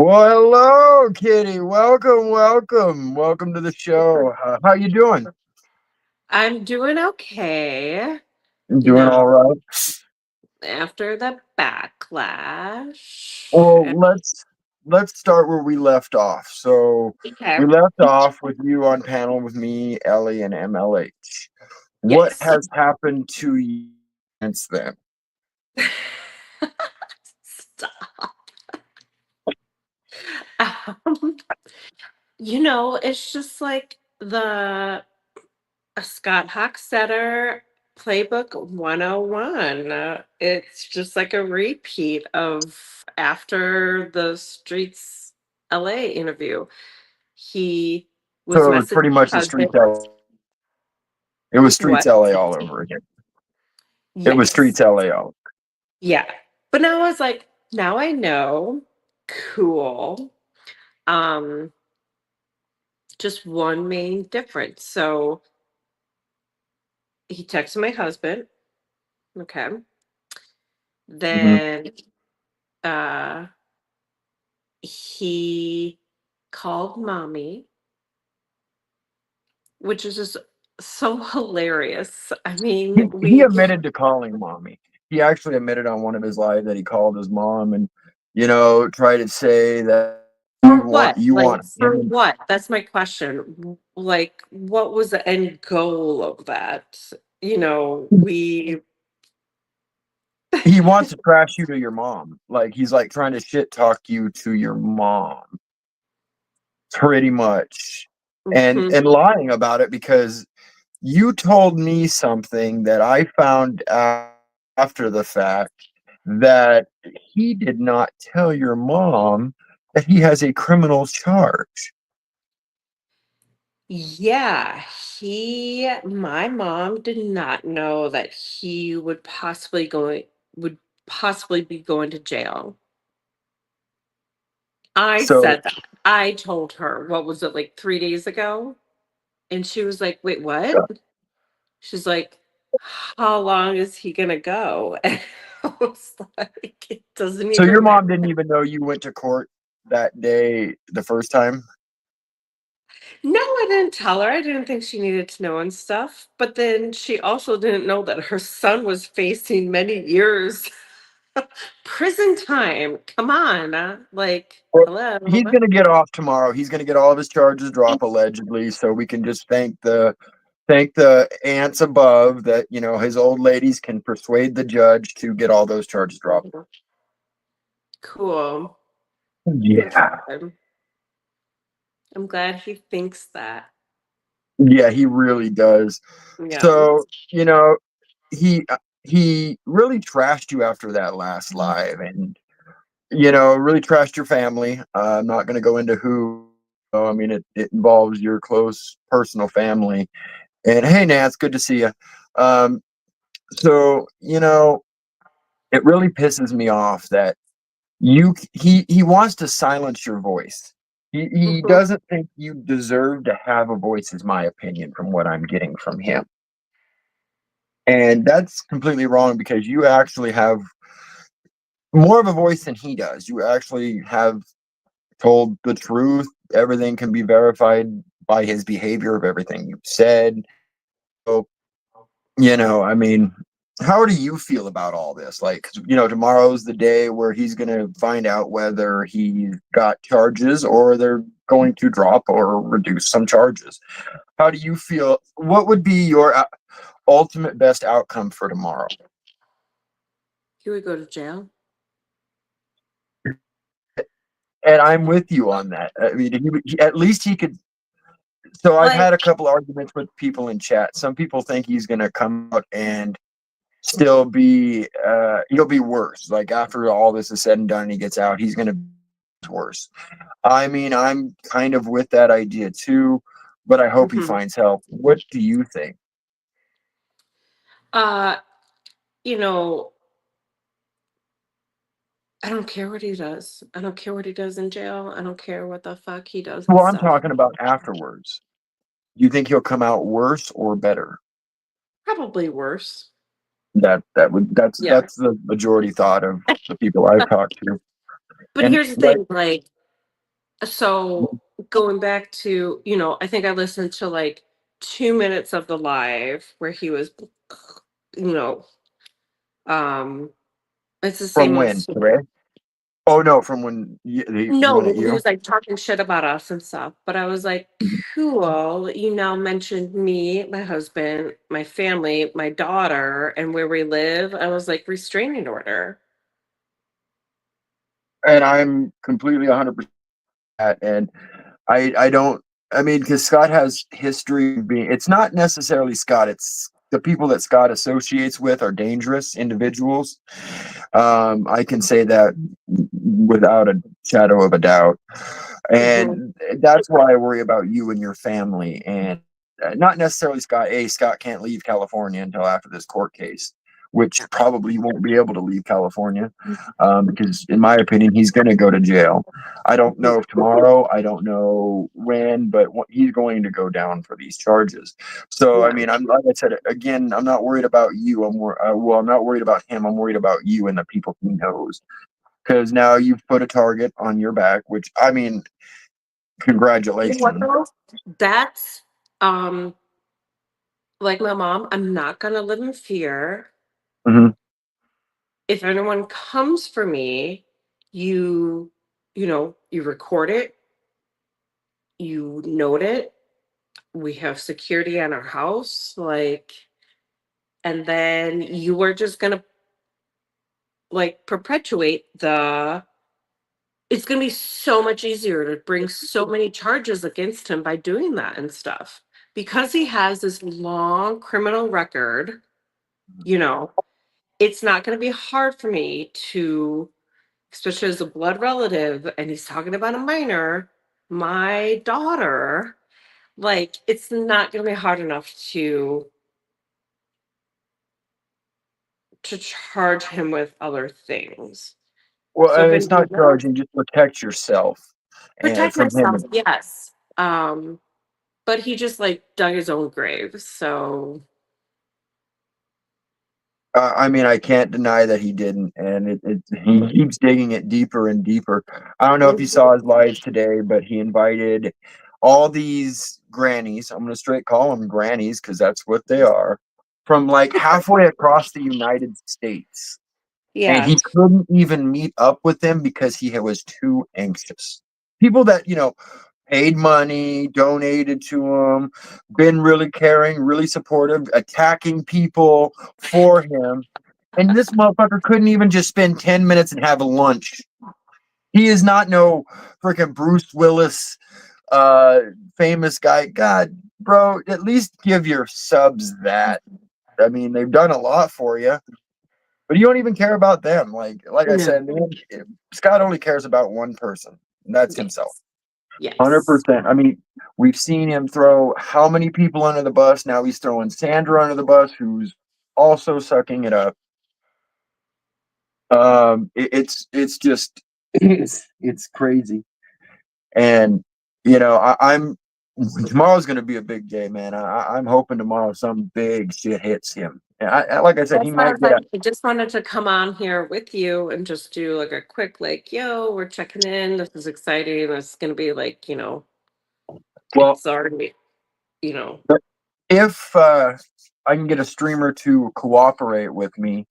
Well, hello, Kitty. Welcome to the show. How you doing? I'm doing okay, You you doing all know, right? after the backlash. Well, let's start where we left off. So Okay. we left off with you on panel with me, Ellie, and MLH. What Yes. has happened to you since then? Stop. Um, it's just like the Scott Hochstetter Playbook 101. It's just like a repeat of after the Streets LA interview. He was So it was messaging pretty much the his streets husband. LA. It was streets What? LA all over again. It was Yes. streets LA all. Yeah. But now I was like, now I know. Cool. Um, just one main difference. So he texted my husband. Okay. Mhm. Then uh he called mommy, which is just so hilarious. I mean, He we admitted to calling mommy. He actually admitted on one of his lives that he called his mom and tried to say that for you want what? you Like want for him. what? That's my question. Like what was the end goal of that? We He wants to trash you to your mom. Like he's like trying to shit talk you to your mom, pretty much, Mhm. and lying about it because you told me something that I found out after the fact that he did not tell your mom that he has a criminal charge. Yeah, my mom did not know that he would possibly be going to jail. I So said that. I told her, what was it, like 3 days ago? And she was like, wait, what? She's like, how long is he gonna go? And I was like, it doesn't so your even matter. mom didn't even know you went to court that day the first time? No, I didn't tell her. I didn't think she needed to know and stuff. But then she also didn't know that her son was facing many years prison time. Come on. Like, Well, hello. he's going to get off tomorrow. He's going to get all of his charges dropped allegedly, so we can just thank the ants above that, his old ladies can persuade the judge to get all those charges dropped. Cool. Good for Yeah. him. I'm glad he thinks that. Yeah, he really does. Yeah. So, he he really trashed you after that last live, and really trashed your family. I'm not going to go into who. I mean, it involves your close personal family. And hey, Nance, good to see you. Um, so it really pisses me off that he wants to silence your voice. He Mhm. doesn't think you deserve to have a voice, is my opinion from what I'm getting from him. And that's completely wrong because you actually have more of a voice than he does. You actually have told the truth. Everything can be verified by his behavior of everything you've said. So, I mean, how do you feel about all this? Like, 'cause, tomorrow's the day where he's going to find out whether he got charges or they're going to drop or reduce some charges. How do you feel? What would be your ultimate best outcome for tomorrow? He would go to jail. And I'm with you on that. I mean, at least he could. So I've Like, had a couple arguments with people in chat. Some people think he's going to come out and still be he'll be worse. Like after all this is said and done, and he gets out, he's going to be worse. I mean, I'm kind of with that idea too, but I hope he mhm. finds help. What do you think? uh, you know, I don't care what he does. I don't care what he does in jail. I don't care what the fuck he does and Well, I'm stuff. talking about afterwards. Do you think he'll come out worse or better? Probably worse. That's Yeah. the majority thought of the people I've talked to. But And here's the what? thing, like, So going back to, I think I listened to like 2 minutes of the live where he was, you know, um, it's the From same when, as, correct? Oh no, from the no, one at when he you. was like talking shit about us and stuff. But I was like, cool. You now mentioned me, my husband, my family, my daughter, and where we live. I was like, restraining order. And I'm completely 100% and I don't. I mean, because Scott has history of being. It's not necessarily Scott. It's the people that Scott associates with are dangerous individuals. I can say that without a shadow of a doubt, Hmm. and that's why I worry about you and your family, and not necessarily Scott. Scott can't leave California until after this court case, which probably won't be able to leave California, because, in my opinion, he's going to go to jail. I don't know if tomorrow, I don't know when, but he's going to go down for these charges. So, I Yeah. mean, I'm like I said again, I'm not worried about you. Well, I'm not worried about him. I'm worried about you and the people he knows. Because now you've put a target on your back, which I mean, You know what congratulations. though? That's um like my mom, I'm not gonna live in fear. Hmm. If anyone comes for me, you you record it, you note it. We have security on our house, like, and then you are just gonna like perpetuate the it's gonna be so much easier to bring so many charges against him by doing that and stuff. Because he has this long criminal record, you know, it's not gonna be hard for me to, especially as a blood relative, and he's talking about a minor, my daughter, like, it's not gonna be hard enough to charge him with other things. Well, So and if it's anyone not does, charging, just protect yourself and protect from myself, him. yes. But he just like dug his own grave. So I mean, I can't deny that he didn't, and he keeps digging it deeper and deeper. I don't know if you saw his live today, but he invited all these grannies. I'm gonna straight call them grannies because that's what they are, from like halfway across the United States, and yeah, he couldn't even meet up with them because he was too anxious. People that paid money, donated to him, been really caring, really supportive, attacking people for him. And this motherfucker couldn't even just spend 10 minutes and have a lunch. He is not no freaking Bruce Willis, uh, famous guy. God, bro, at least give your subs that. I mean, they've done a lot for you, but you don't even care about them. Like I no, said, man, Scott only cares about one person, and that's himself. yes, yes, 100%. I mean, we've seen him throw how many people under the bus? Now he's throwing Sandra under the bus, who's also sucking it up. It's just it's crazy, and I'm tomorrow's going to be a big day, man. I'm hoping tomorrow some big shit hits him. And like I said, he that's why I might was get like, out. I just wanted to come on here with you and just do like a quick, like, yo, we're checking in. This is exciting. This is gonna be like, Well, it's already, you know, if I can get a streamer to cooperate with me,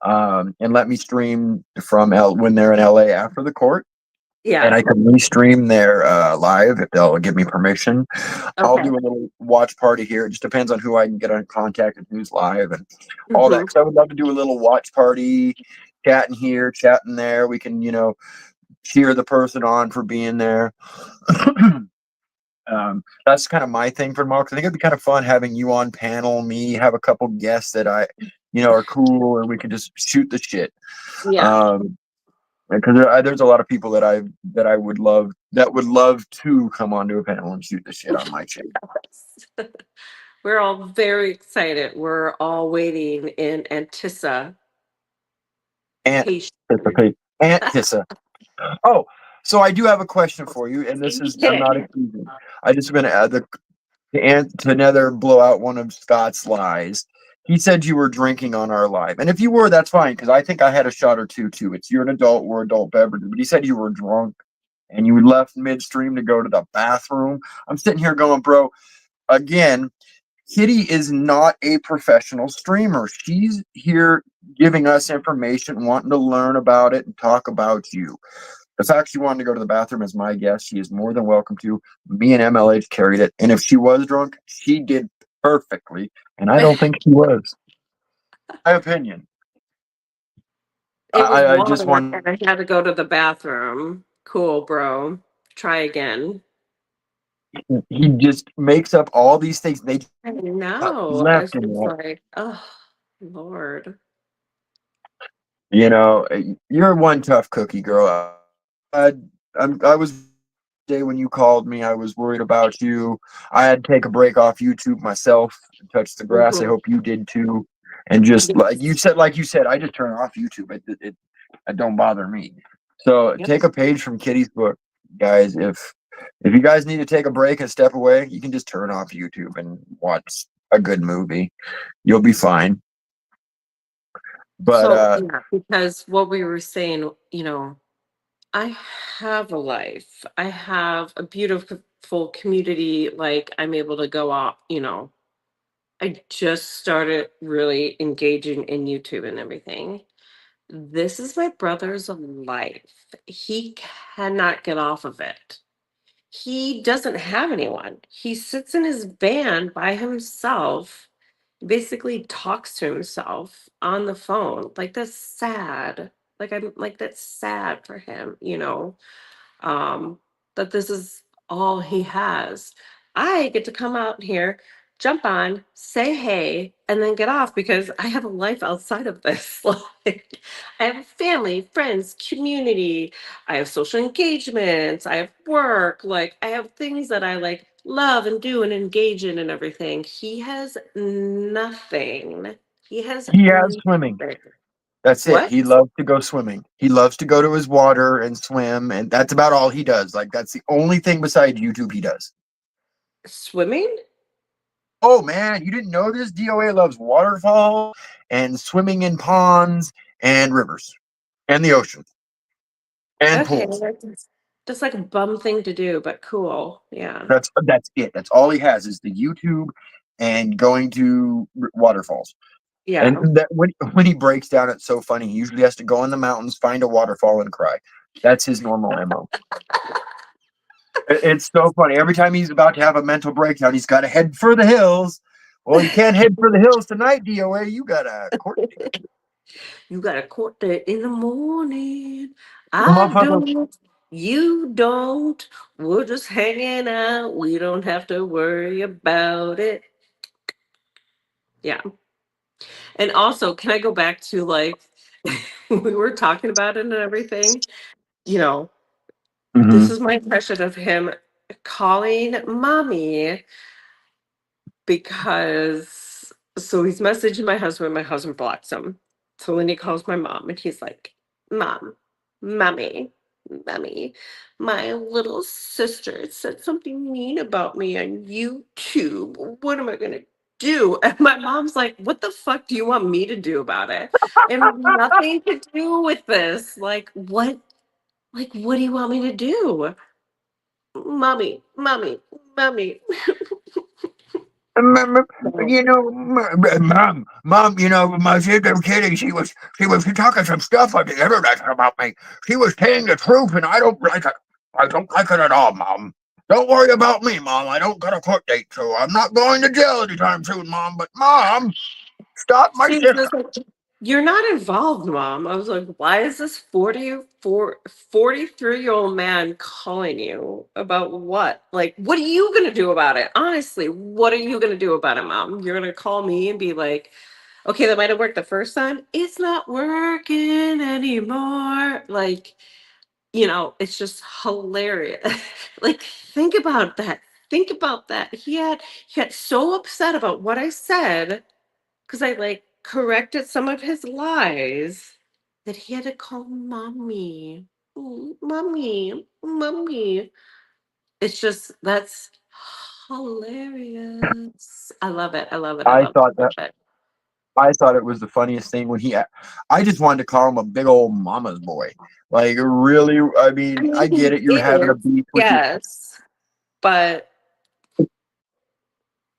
and let me stream from when they're in LA after the court, and yeah, I can restream their live if they'll give me permission. I'll okay, do a little watch party here. It just depends on who I can get in contact and who's live and all that. hmm, Because I would love to do a little watch party, chatting here, chatting there. We can, cheer the person on for being there. That's kind of my thing for tomorrow. 'Cause I think it'd be kind of fun having you on panel, me have a couple guests that are cool, and we can just shoot the shit. yeah. Um, because there's a lot of people that would love to come onto a panel and shoot the shit on my channel. We're all very excited. We're all waiting in anticipation. Aunt Tissa, Aunt Tissa. Oh, so I do have a question for you, and this is I'm not Okay. accusing. I just going to add to another blow out one of Scott's lies. He said you were drinking on our live, and if you were, that's fine because I think I had a shot or two too. It's you're an adult, we're adult beverages, but he said you were drunk. and you left midstream to go to the bathroom. I'm sitting here going, bro, again, Kitty is not a professional streamer. She's here giving us information, wanting to learn about it and talk about you. The fact she wanted to go to the bathroom as my guest, she is more than welcome to. Me and MLH carried it. And if she was drunk, she did perfectly. And I don't think she was. My opinion. It was I just water, want and I had to go to the bathroom. Cool, bro. Try again. he just makes up all these things. They I got know. I was left and just right. like, oh, Lord. You know, you're one tough cookie, girl. I, I was day when you called me. I was worried about you. I had to take a break off YouTube myself and touch the grass. I Mhm. hope you did too. And just Yes. like you said, I just turn off YouTube. It don't bother me. So Yep. take a page from Kitty's book, guys. If you guys need to take a break and step away, you can just turn off YouTube and watch a good movie. You'll be fine. But So, yeah, because what we were saying, I have a life. I have a beautiful community. Like, I'm able to go out, I just started really engaging in YouTube and everything. This is my brother's life. He cannot get off of it. He doesn't have anyone. He sits in his van by himself, basically talks to himself on the phone. Like, that's sad. Like, I'm like, that's sad for him. um, that this is all he has. I get to come out here, jump on, say hey, and then get off because I have a life outside of this. Like, I have family, friends, community. I have social engagements. I have work. Like, I have things that I like love and do and engage in and everything. He has nothing. He has he has nothing. swimming. That's it. What? He loves to go swimming. He loves to go to his water and swim, and that's about all he does. Like that's the only thing besides YouTube he does. Swimming? Oh man, you didn't know this? DOA loves waterfalls and swimming in ponds and rivers and the ocean and Okay, pools. that's like a bum thing to do, but cool. Yeah. That's it. That's all he has is the YouTube and going to waterfalls. And Yeah. that when he breaks down, it's so funny. He usually has to go in the mountains, find a waterfall, and cry. That's his normal MO. It's so funny. Every time he's about to have a mental breakdown, he's got to head for the hills. Well, you can't head for the hills tonight, DOA. You got a court date. You got a court date in the morning. The I motherfucker, don't. You don't. We're just hanging out. We don't have to worry about it. Yeah. And also, can I go back to like we were talking about it and everything? You know, this hmm is my impression of him calling mommy because so he's messaging my husband blocks him. So then he calls my mom and he's like, Mom, mommy, mommy, my little sister said something mean about me on YouTube. What am I gonna do? And my mom's like, what the fuck do you want me to do about it? It has nothing to do with this. Like what do you want me to do? Mommy, mommy, mommy. You know, mom, you know, my sister Kitty, she was talking some stuff on the internet about me. She was saying the truth, and I don't like it. I don't like it at all, mom. Don't worry about me, mom. I don't got a court date, so I'm not going to jail anytime soon, mom. But mom, stop my She's sister. just like, you're not involved, mom. I was like, why is this 43-year-old man calling you about what? Like, what are you going to do about it? Honestly, what are you going to do about it, mom? You're going to call me and be like, okay, that might have worked the first time. It's not working anymore. Like, it's just hilarious. Like, think about that. Think about that. He got so upset about what I said because I like corrected some of his lies that he had to call mommy. Mommy, mommy. It's just that's hilarious. I love it. I love it. I I love it. thought I that love it. I thought it was the funniest thing when I just wanted to call him a big old mama's boy. Like, really, I I mean, I mean, get he it. You're having a is, beef with your, yes, but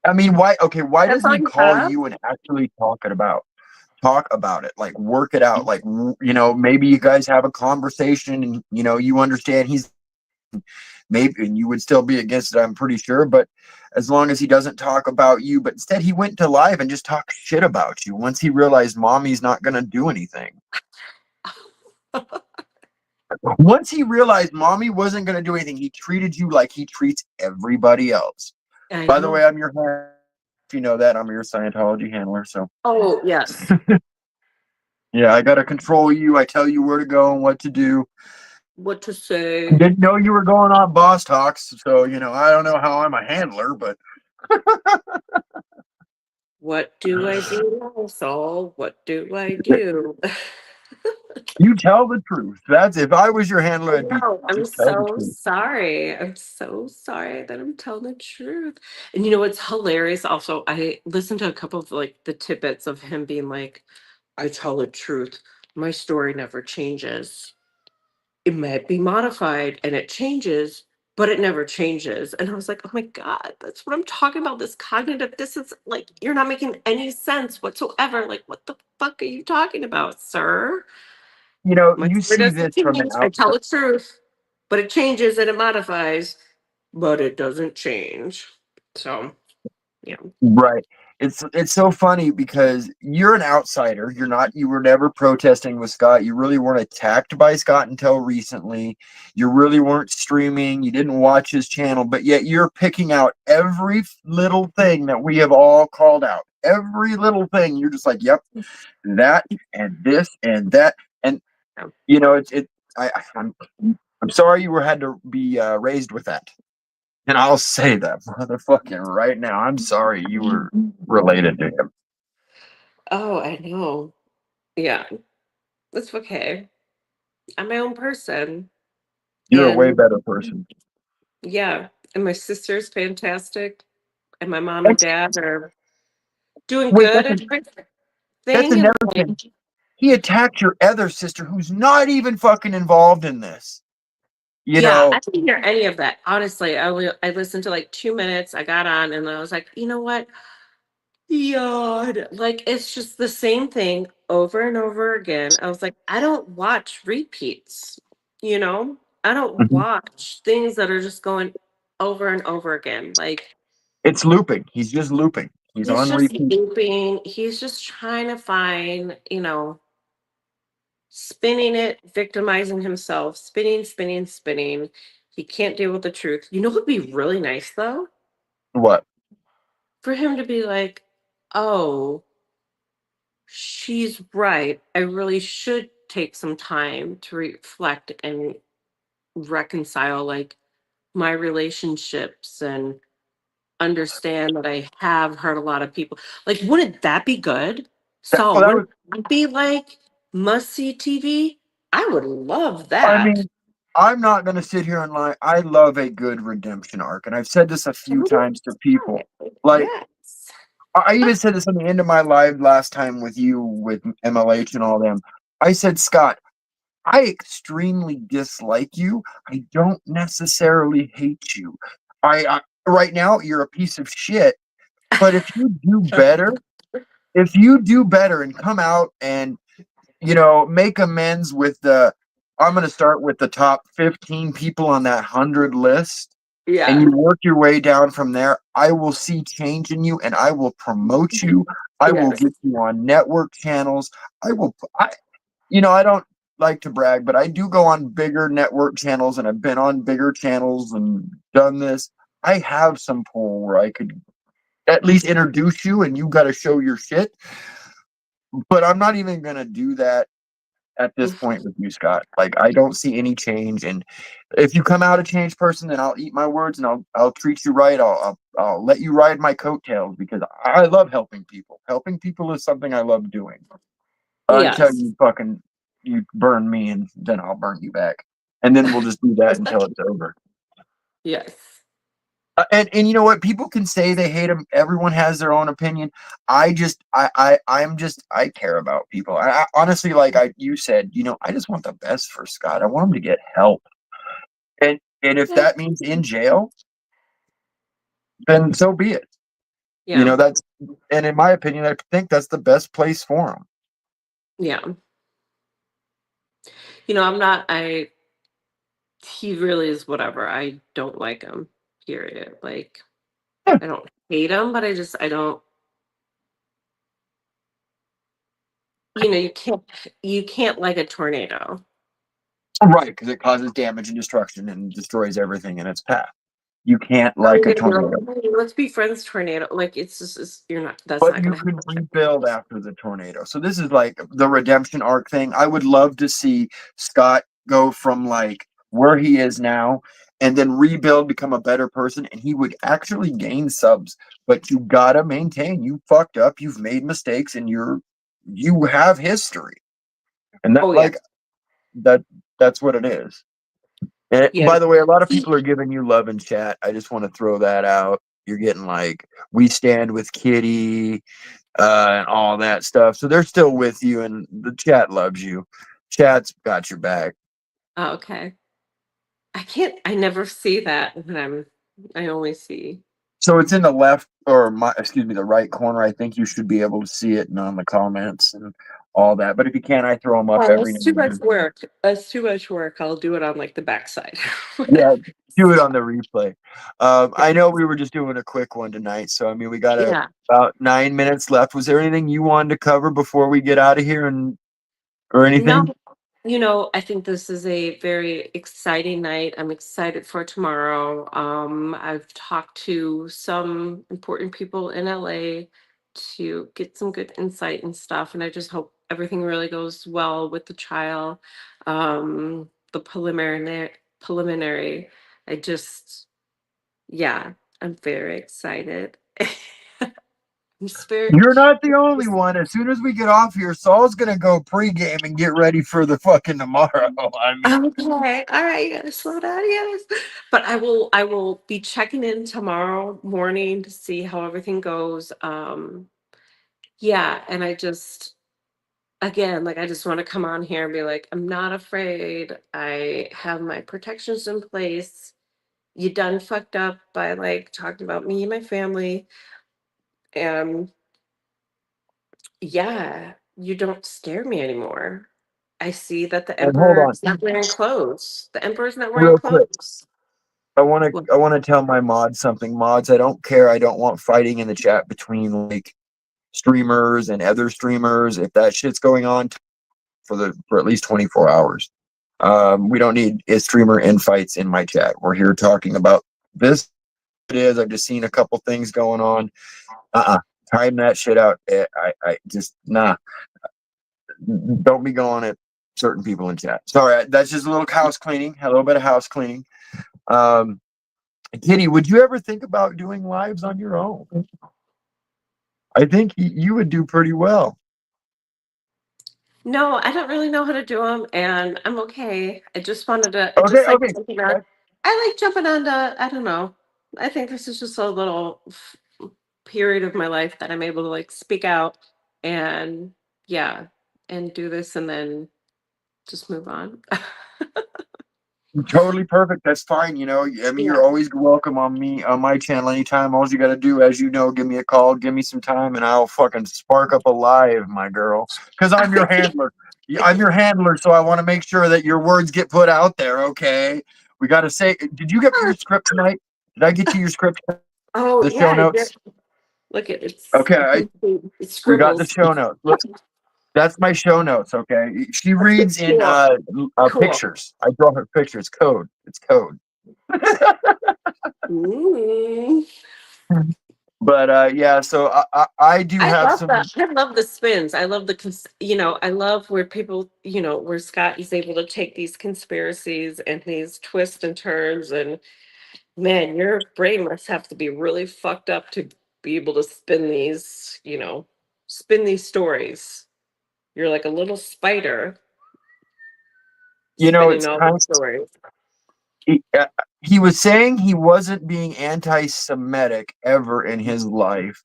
I mean, why, okay, why that's doesn't all he you call have. you and actually talk about it, like work it out, like, maybe you guys have a conversation and, you understand he's maybe, and you would still be against it, I'm pretty sure, but as long as he doesn't talk about you, but instead he went to live and just talked shit about you once he realized mommy's not going to do anything. Once he realized mommy wasn't going to do anything, he treated you like he treats everybody else. I By the know. way, I'm your if you know that, I'm your Scientology handler, so Oh, yes. yeah, I got to control you. I tell you where to go and what to do. What to say? Didn't know you were going on boss talks, so I don't know how I'm a handler, but What do I do now, Saul? What do I do? you tell the truth. That's if I was your handler, I I'd be know. I'm just tell the so truth. sorry. I'm so sorry that I'm telling the truth. And you know what's hilarious? Also, I listened to a couple of like the tidbits of him being like, I tell the truth. My story never changes. It might be modified and it changes, but it never changes. And I was like, oh my God, that's what I'm talking about. This cognitive dissonance, like, you're not making any sense whatsoever. Like, what the fuck are you talking about, sir? My You story see doesn't this from an change. I tell outside. the truth, but it changes and it modifies, but it doesn't change. So, yeah. Right. It's so funny because you're an outsider. You were never protesting with Scott. You really weren't attacked by Scott until recently. You really weren't streaming. You didn't watch his channel, but yet you're picking out every little thing that we have all called out. Every little thing. You're just like, yep, that and this and that. And Yeah. I'm sorry you had to be raised with that. And I'll say that motherfucking right now. I'm sorry you were related to him. Oh, I know. Yeah, that's okay. I'm my own person. You're a way And better person. yeah, and my sister's fantastic, and my mom and That's, dad are doing wait, good at that's everything, and another like, thing. He attacked your other sister who's not even fucking involved in this. You yeah, know, I didn't hear any of that. Honestly, I listened to like 2 minutes. I got on, and I was like, you know what? God, like it's just the same thing over and over again. I was like, I don't watch repeats. You know, I don't Mhm. watch things that are just going over and over again. Like It's looping. He's just looping. He's he's on just repeat. looping. He's just trying to find, spinning it, victimizing himself, spinning, spinning, spinning. He can't deal with the truth. You know what would be really nice though? What? For him to be like, oh, she's right. I really should take some time to reflect and reconcile like my relationships and understand that I have hurt a lot of people. Like, wouldn't that be good? So, Well, that was. wouldn't that be like must see TV? I would love I that. mean, I'm not going to sit here and lie. I love a good redemption arc, and I've said this a few times to people. Like, Yes. I even said this on the end of my live last time with you, with MLH and all them. I said, Scott, I extremely dislike you. I don't necessarily hate you. I right now you're a piece of shit. But if you do better and come out and make amends with I'm going to start with the top 15 people on that 100 list, and Yeah. you work your way down from there. I will see change in you, and I will promote you. I will Yes. get you on network channels. I don't like to brag, but I do go on bigger network channels and I've been on bigger channels and done this. I have some pull where I could at least introduce you and you got to show your shit. But I'm not even going to do that at this point with you, Scott. Like, I don't see any change. And if you come out a changed person, then I'll eat my words and I'll treat you right. I'll let you ride my coattails because I love helping people. Helping people is something I love doing. Until Yes. you burn me, and then I'll burn you back, and then we'll just do that until it's over. Yes. And you know what? People can say they hate him. Everyone has their own opinion. I care about people. I honestly, like you said, I just want the best for Scott. I want him to get help. And if Yeah. that means in jail, then so be it. Yeah. That's and in my opinion, I think that's the best place for him. Yeah. I'm not, he really is whatever. I don't like him, period. Like, Yeah, I don't hate him, but I don't, you can't like a tornado. right, because it causes damage and destruction and destroys everything in its path. You can't Not like a even be like, tornado. "Hey, let's be friends, tornado." Like, you're not, that's But not you going to can happen. rebuild after the tornado. So this is like the redemption arc thing. I would love to see Scott go from like where he is now and then rebuild, become a better person, and he would actually gain subs. But you gotta maintain you fucked up, you've made mistakes, and you have history. And that Oh, yeah. like that that's what it is. And Yeah. by the way, a lot of people are giving you love in chat. I just want to throw that out. You're getting like we stand with Kitty, and all that stuff. So they're still with you, and the chat loves you. Chat's got your back. Oh, okay. I never see that when I only see. So it's in the left or excuse me, the right corner. I think you should be able to see it and on the comments and all that. But if you can't, I throw them up Well, every it's now too and much then. work. It's too much work. I'll do it on like the backside. Yeah, do it on the replay. Yeah. I know we were just doing a quick one tonight, so I mean we got Yeah. about 9 minutes left. Was there anything you wanted to cover before we get out of here and or No, anything? I think this is a very exciting night. I'm excited for tomorrow. I've talked to some important people in LA to get some good insight and stuff, and I just hope everything really goes well with the trial. The preliminary. I just, yeah, I'm very excited. I'm just very. You're not the only one. As soon as we get off here, Saul's gonna go pregame and get ready for the fucking tomorrow. I mean, Okay, all right, you gotta slow down, yes. But I will be checking in tomorrow morning to see how everything goes. Yeah, and I just, again, like, I just want to come on here and be like, I'm not afraid. I have my protections in place. You done fucked up by like talking about me and my family. And yeah, you don't scare me anymore. I see that the and hold on, emperor's not wearing clothes. The emperor's not wearing real quick. clothes. I want to Well, I want to tell my mods something. Mods, I don't care. I don't want fighting in the chat between like streamers and other streamers. If that shit's going on for at least 24 hours, we don't need a streamer infights in my chat. We're here talking about this. It is. I've just seen a couple things going on. Time that shit out. I just nah. Don't be going at certain people in chat. Sorry, that's just a little house cleaning. A little bit of house cleaning. Um, Kitty, would you ever think about doing lives on your own? I think you would do pretty well. no, I don't really know how to do them, and I'm okay. I just wanted to. I Okay, just like okay. jumping on. That- I like jumping on to. I don't know. I think this is just a little period of my life that I'm able to like speak out and yeah, and do this, and then just move on. Totally perfect. That's fine. I mean, Yeah. you're always welcome on my channel anytime. All you got to do, as you know, give me a call, give me some time, and I'll fucking spark up a live, my girl. Because I'm your handler. I'm your handler, so I want to make sure that your words get put out there. Okay. We got to say, did you get your script tonight? Did I get you your script? Oh The yeah, show I did. notes? Look at Okay. I can see it We got the scribbles. show notes. Look, that's my show notes. Okay. She Okay, reads in cool. Cool. pictures. I draw her pictures. Code. It's code. Mm. But yeah, so I do I have love some. that. I love the spins. I love I love where people, where Scott is able to take these conspiracies and these twists and turns. And man, your brain must have to be really fucked up to be able to spin these stories. You're like a little spider spinning It's all kind the stories. of, he was saying he wasn't being anti-Semitic ever in his life,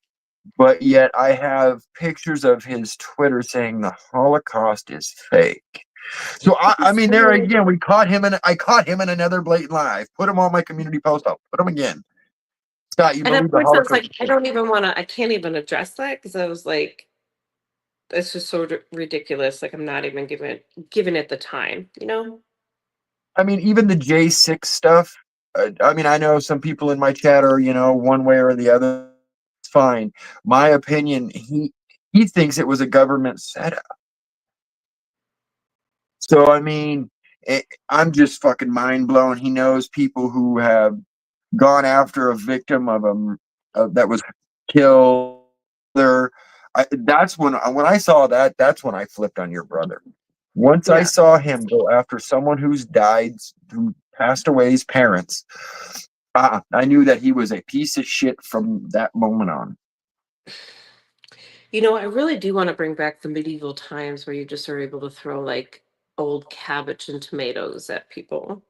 but yet I have pictures of his Twitter saying the Holocaust is fake. So I mean, there again, we caught him in. I caught him in another blatant lie. Put him on my community post. I'll put him again. Scott, you And at believe the first I was Holocaust like, is I fake? don't even want to, I can't even address that because I was like, it's just so ridiculous. Like I'm not even giving it the time, you know? I mean, even the J6 stuff. I mean, I know some people in my chat are, one way or the other. It's fine. My opinion, he thinks it was a government setup. So I mean, I'm just fucking mind blown. He knows people who have gone after a victim of that was killed. There, that's when I saw that. That's when I flipped on your brother. Once I Yeah. saw him go after someone who's died, who passed away's parents, I knew that he was a piece of shit from that moment on. You know, I really do want to bring back the medieval times where you just are able to throw like old cabbage and tomatoes at people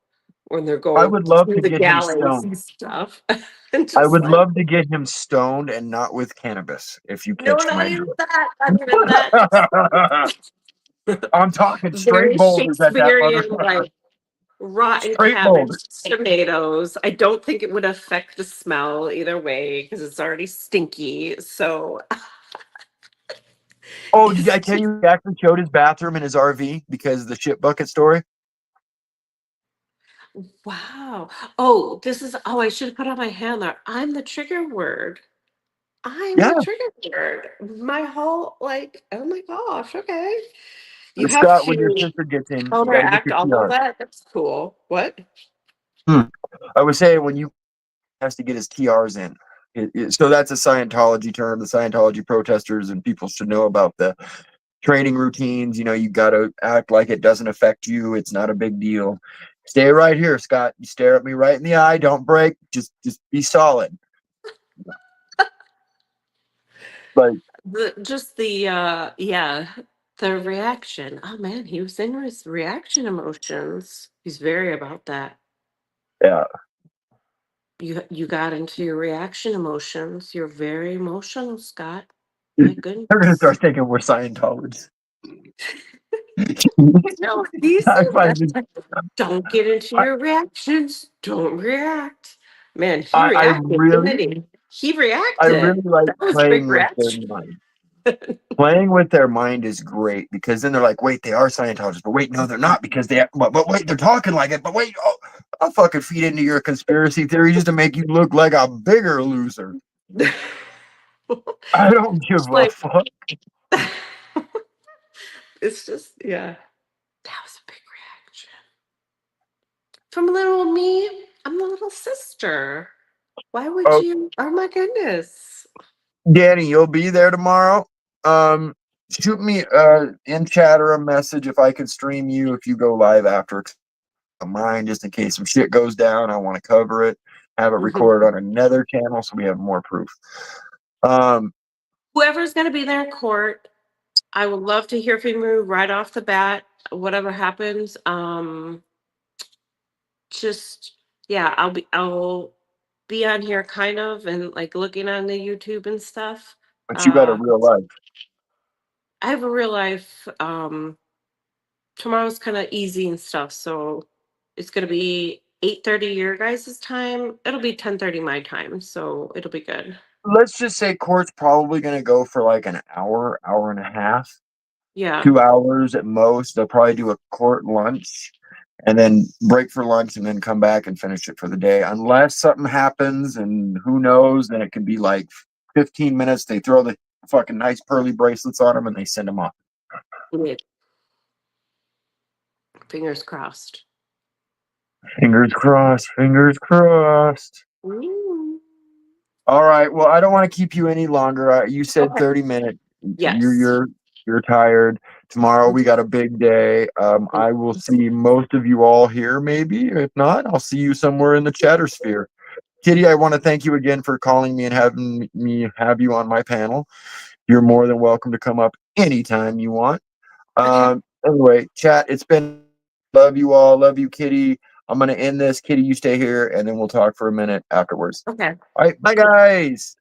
when they're I going would love through to the get him galleys stoned. and stuff. And I just would like, love to get him stoned and not with cannabis, if you no, catch not my even drift. that, not even that. Just I'm talking straight very boulders at that Shakespearean, motherfucker. like rotten Straight cabbage, boulders. tomatoes. I don't think it would affect the smell either way because it's already stinky. So Oh, did it's I tell you he actually showed his bathroom in his RV because of the shit bucket story? wow. Oh, this is, oh, I should have put on my hand there. I'm the trigger word. I'm the Yeah. trigger word. My whole, like, oh my gosh, okay. You have Scott, when your to sister gets in, you got to get counteract your all of TR. that. That's cool. What? I was saying when you has to get his TRs in. So that's a Scientology term. The Scientology protesters and people should know about the training routines. You got to act like it doesn't affect you. It's not a big deal. Stay right here, Scott. You stare at me right in the eye. Don't break. Just be solid. Like, Just the, yeah, the reaction. Oh man, he was in his reaction emotions. He's very about that. yeah, You got into your reaction emotions. You're very emotional, Scott. My they're gonna goodness. start thinking we're Scientologists. No, he I said find that. this. Don't get into I, your reactions. Don't react. Man, he I reacted, didn't really, he? He I reacted. really like That was a big playing with their reaction. mind. Playing with their mind is great because then they're like, wait, they are Scientologists, but wait, no, they're not because but wait, they're talking like it, but wait, oh, I'll fucking feed into your conspiracy theory just to make you look like a bigger loser. I don't give It's a like, fuck. it's just, yeah. That was a big reaction. From little me, I'm the little sister. Why would Oh, you? Oh my goodness. Danny, you'll be there tomorrow. Um, Shoot me in chat or a message if I can stream you if you go live after mine, just in case some shit goes down. I want to cover it, have it Mhm. recorded on another channel so we have more proof. Um, Whoever's going to be there in court, I would love to hear from you right off the bat, whatever happens. Just yeah, I'll be on here kind of and like looking on the YouTube and stuff. but you got a Uh real life. I have a real life. Tomorrow's kind of easy and stuff, so it's gonna be 8:30 your guys' time. It'll be 10:30 my time, so it'll be good. Let's just say court's probably going to go for like an hour, hour and a half, Yeah. 2 hours at most. They'll probably do a court lunch and then break for lunch and then come back and finish it for the day. Unless something happens and who knows, then it could be like 15 minutes. They throw the fucking nice pearly bracelets on them and they send them off. Yeah. Fingers crossed. Fingers crossed. Fingers crossed. Ooh. All right. Well, I don't want to keep you any longer. You said Okay. 30 minutes. You're Yes. you're you're tired. Tomorrow we got a big day. I will see most of you all here, maybe. If not, I'll see you somewhere in the chatter sphere. Kitty, I want to thank you again for calling me and having me have you on my panel. You're more than welcome to come up anytime you want. Okay. Anyway, chat, it's been love you all. Love you, Kitty. I'm going to end this. Kitty, you stay here, and then we'll talk for a minute afterwards. Okay. All right. Bye, guys.